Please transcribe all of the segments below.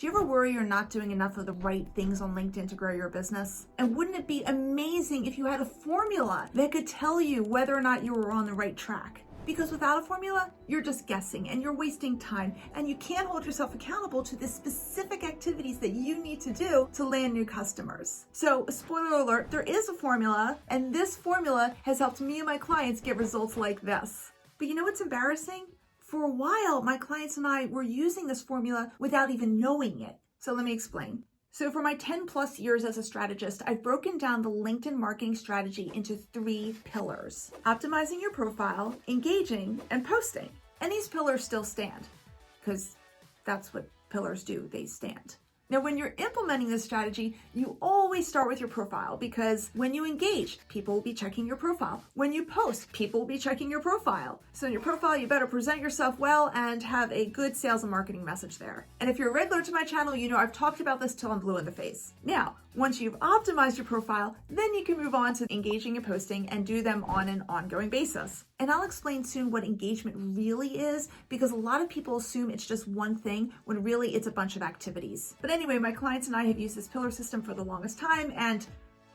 Do you ever worry you're not doing enough of the right things on LinkedIn to grow your business? And wouldn't it be amazing if you had a formula that could tell you whether or not you were on the right track? Because without a formula, you're just guessing and you're wasting time, and you can't hold yourself accountable to the specific activities that you need to do to land new customers. So, spoiler alert, there is a formula, and this formula has helped me and my clients get results like this. But you know what's embarrassing? For a while, my clients and I were using this formula without even knowing it. So let me explain. So for my 10 plus years as a strategist, I've broken down the LinkedIn marketing strategy into 3 pillars: optimizing your profile, engaging, and posting. And these pillars still stand, because that's what pillars do, they stand. Now, when you're implementing this strategy, you always start with your profile, because when you engage, people will be checking your profile. When you post, people will be checking your profile. So in your profile, you better present yourself well and have a good sales and marketing message there. And if you're a regular to my channel, you know I've talked about this till I'm blue in the face. Now, once you've optimized your profile, then you can move on to engaging and posting and do them on an ongoing basis. And I'll explain soon what engagement really is, because a lot of people assume it's just one thing when really it's a bunch of activities. But anyway, my clients and I have used this pillar system for the longest time, and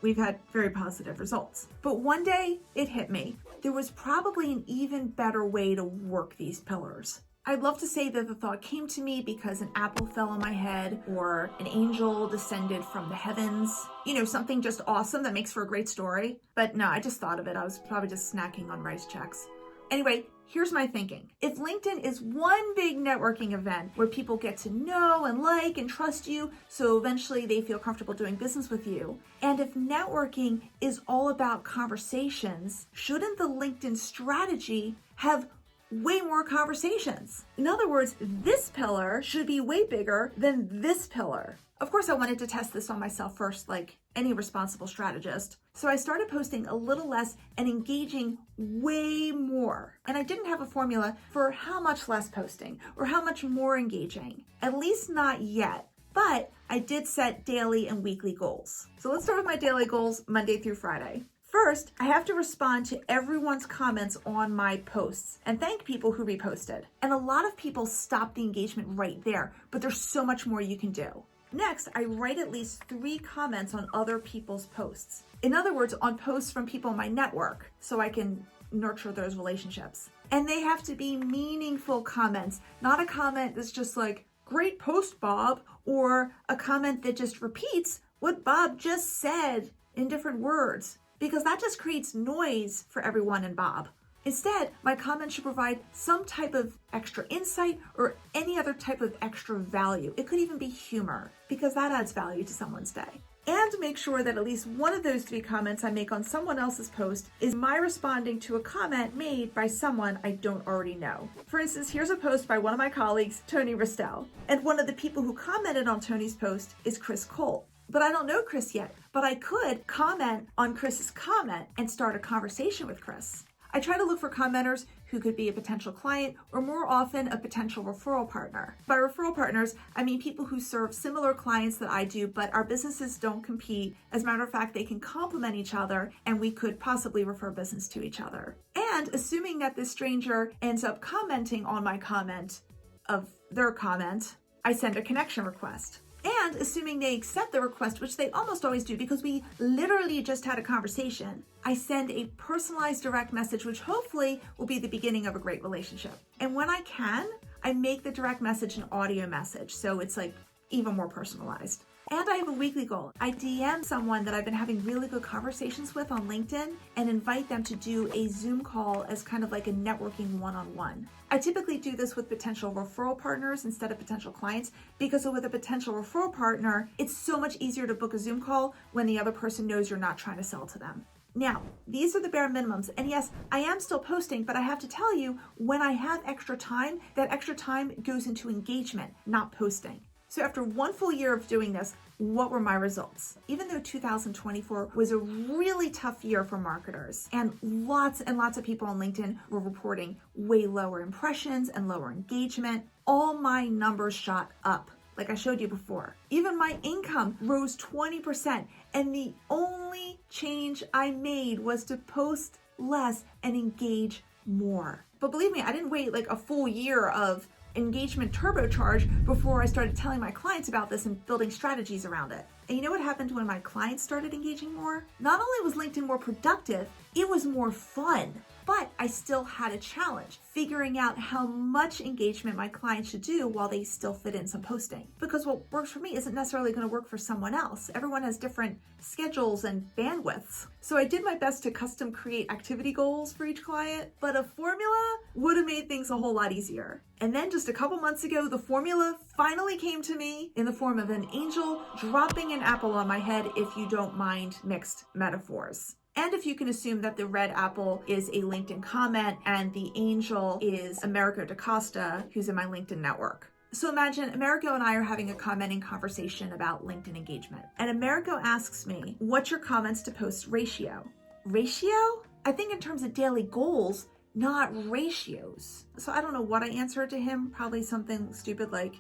we've had very positive results. But one day it hit me. There was probably an even better way to work these pillars. I'd love to say that the thought came to me because an apple fell on my head, or an angel descended from the heavens. You know, something just awesome that makes for a great story. But no, I just thought of it. I was probably just snacking on rice checks. Anyway, here's my thinking. If LinkedIn is one big networking event where people get to know and like and trust you, so eventually they feel comfortable doing business with you, and if networking is all about conversations, shouldn't the LinkedIn strategy have way more conversations? In other words, this pillar should be way bigger than this pillar. Of course, I wanted to test this on myself first, like any responsible strategist. So I started posting a little less and engaging way more. And I didn't have a formula for how much less posting or how much more engaging, at least not yet. But I did set daily and weekly goals. So let's start with my daily goals, Monday through Friday. First, I have to respond to everyone's comments on my posts and thank people who reposted. And a lot of people stop the engagement right there, but there's so much more you can do. Next, I write at least 3 comments on other people's posts. In other words, on posts from people in my network, so I can nurture those relationships. And they have to be meaningful comments, not a comment that's just like, "Great post, Bob," or a comment that just repeats what Bob just said in different words, because that just creates noise for everyone and Bob. Instead, my comment should provide some type of extra insight or any other type of extra value. It could even be humor, because that adds value to someone's day. And make sure that at least one of those 3 comments I make on someone else's post is my responding to a comment made by someone I don't already know. For instance, here's a post by one of my colleagues, Tony Ristel. And one of the people who commented on Tony's post is Chris Cole. But I don't know Chris yet, but I could comment on Chris's comment and start a conversation with Chris. I try to look for commenters who could be a potential client, or more often a potential referral partner. By referral partners, I mean people who serve similar clients that I do, but our businesses don't compete. As a matter of fact, they can complement each other, and we could possibly refer business to each other. And assuming that this stranger ends up commenting on my comment of their comment, I send a connection request. And assuming they accept the request, which they almost always do because we literally just had a conversation, I send a personalized direct message, which hopefully will be the beginning of a great relationship. And when I can, I make the direct message an audio message, so it's like even more personalized. And I have a weekly goal. I DM someone that I've been having really good conversations with on LinkedIn and invite them to do a Zoom call as kind of like a networking one-on-one. I typically do this with potential referral partners instead of potential clients, because with a potential referral partner, it's so much easier to book a Zoom call when the other person knows you're not trying to sell to them. Now, these are the bare minimums. And yes, I am still posting, but I have to tell you, when I have extra time, that extra time goes into engagement, not posting. So after 1 full year of doing this, what were my results? Even though 2024 was a really tough year for marketers, and lots of people on LinkedIn were reporting way lower impressions and lower engagement, all my numbers shot up, like I showed you before. Even my income rose 20%, and the only change I made was to post less and engage more. But believe me, I didn't wait like a full year of engagement turbocharge before I started telling my clients about this and building strategies around it. And you know what happened when my clients started engaging more? Not only was LinkedIn more productive, it was more fun. But I still had a challenge figuring out how much engagement my clients should do while they still fit in some posting. Because what works for me isn't necessarily going to work for someone else. Everyone has different schedules and bandwidths. So I did my best to custom create activity goals for each client, but a formula would have made things a whole lot easier. And then just a couple months ago, the formula finally came to me in the form of an angel dropping an apple on my head, if you don't mind mixed metaphors. And if you can assume that the red apple is a LinkedIn comment and the angel is Americo DaCosta, who's in my LinkedIn network. So imagine Americo and I are having a commenting conversation about LinkedIn engagement. And Americo asks me, what's your comments to post ratio? Ratio? I think in terms of daily goals, not ratios. So I don't know what I answered to him, probably something stupid like,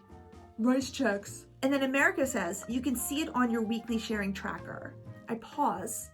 rice checks. And then Americo says, you can see it on your weekly sharing tracker. I pause.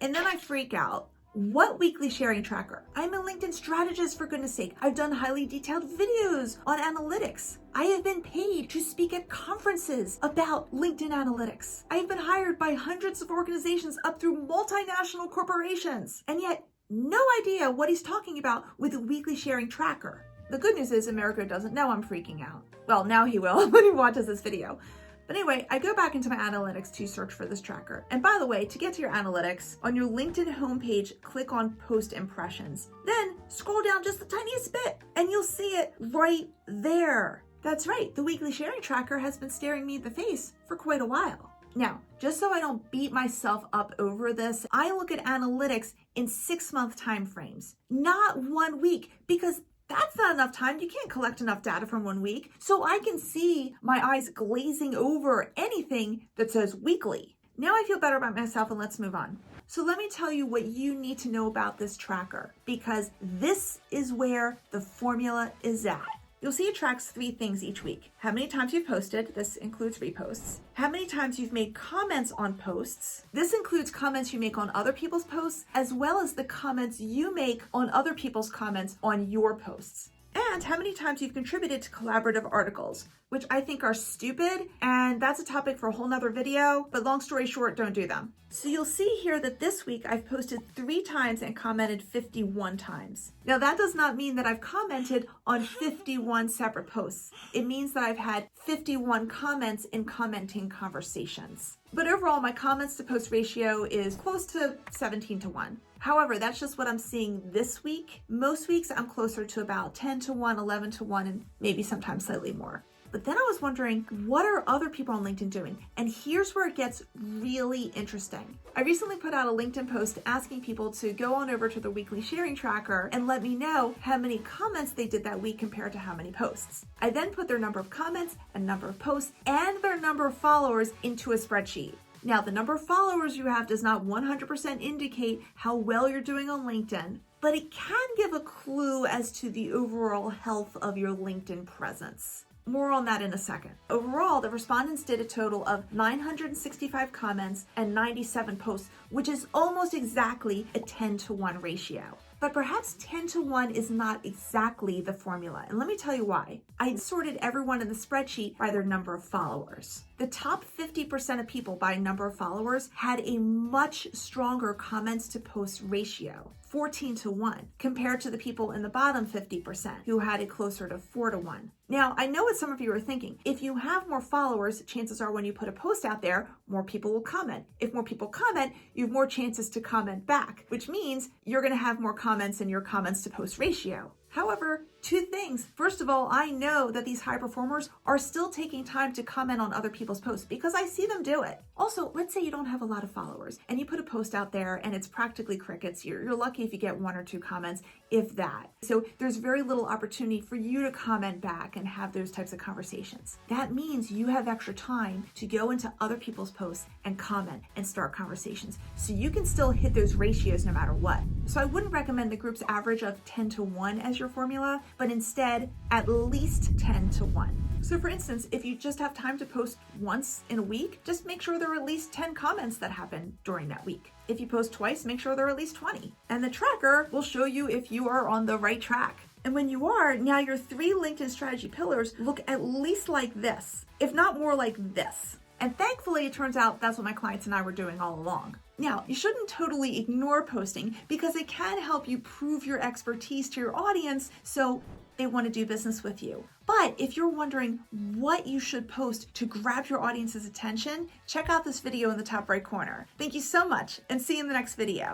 And then I freak out. What weekly sharing tracker? I'm a LinkedIn strategist, for goodness sake. I've done highly detailed videos on analytics. I have been paid to speak at conferences about LinkedIn analytics. I have been hired by hundreds of organizations up through multinational corporations. And yet, no idea what he's talking about with a weekly sharing tracker. The good news is Americo doesn't know I'm freaking out. Well, now he will when he watches this video. But anyway, I go back into my analytics to search for this tracker. And by the way, to get to your analytics, on your LinkedIn homepage, click on post impressions. Then scroll down just the tiniest bit and you'll see it right there. That's right, the weekly sharing tracker has been staring me in the face for quite a while. Now, just so I don't beat myself up over this, I look at analytics in 6-month time frames, not 1 week, because that's not enough time. You can't collect enough data from 1 week. So I can see my eyes glazing over anything that says weekly. Now I feel better about myself, and let's move on. So let me tell you what you need to know about this tracker, because this is where the formula is at. You'll see it tracks 3 things each week. How many times you've posted, this includes reposts. How many times you've made comments on posts. This includes comments you make on other people's posts, as well as the comments you make on other people's comments on your posts. And how many times you've contributed to collaborative articles, which I think are stupid, and that's a topic for a whole nother video, but long story short, don't do them. So you'll see here that this week I've posted 3 times and commented 51 times. Now that does not mean that I've commented on 51 separate posts. It means that I've had 51 comments in commenting conversations. But overall, my comments to post ratio is close to 17-1. However, that's just what I'm seeing this week. Most weeks I'm closer to about 10-1, 11-1, and maybe sometimes slightly more. But then I was wondering, what are other people on LinkedIn doing? And here's where it gets really interesting. I recently put out a LinkedIn post asking people to go on over to the weekly sharing tracker and let me know how many comments they did that week compared to how many posts. I then put their number of comments and number of posts and their number of followers into a spreadsheet. Now, the number of followers you have does not 100% indicate how well you're doing on LinkedIn, but it can give a clue as to the overall health of your LinkedIn presence. More on that in a second. Overall, the respondents did a total of 965 comments and 97 posts, which is almost exactly a 10-1 ratio. But perhaps 10-1 is not exactly the formula, and let me tell you why. I sorted everyone in the spreadsheet by their number of followers. The top 50% of people by number of followers had a much stronger comments to post ratio, 14-1, compared to the people in the bottom 50% who had it closer to 4-1. Now, I know what some of you are thinking. If you have more followers, chances are when you put a post out there, more people will comment. If more people comment, you have more chances to comment back, which means you're going to have more comments in your comments to post ratio. However, 2 things. First of all, I know that these high performers are still taking time to comment on other people's posts because I see them do it. Also, let's say you don't have a lot of followers and you put a post out there and it's practically crickets. You're lucky if you get 1 or 2 comments, if that. So there's very little opportunity for you to comment back and have those types of conversations. That means you have extra time to go into other people's posts and comment and start conversations. So you can still hit those ratios no matter what. So I wouldn't recommend the group's average of 10-1 as your formula, but instead at least 10-1. So for instance, if you just have time to post once in a week, just make sure there are at least 10 comments that happen during that week. If you post twice, make sure there are at least 20. And the tracker will show you if you are on the right track. And when you are, now your 3 LinkedIn strategy pillars look at least like this, if not more like this. And thankfully, it turns out that's what my clients and I were doing all along. Now, you shouldn't totally ignore posting because it can help you prove your expertise to your audience so they want to do business with you. But if you're wondering what you should post to grab your audience's attention, check out this video in the top right corner. Thank you so much and see you in the next video.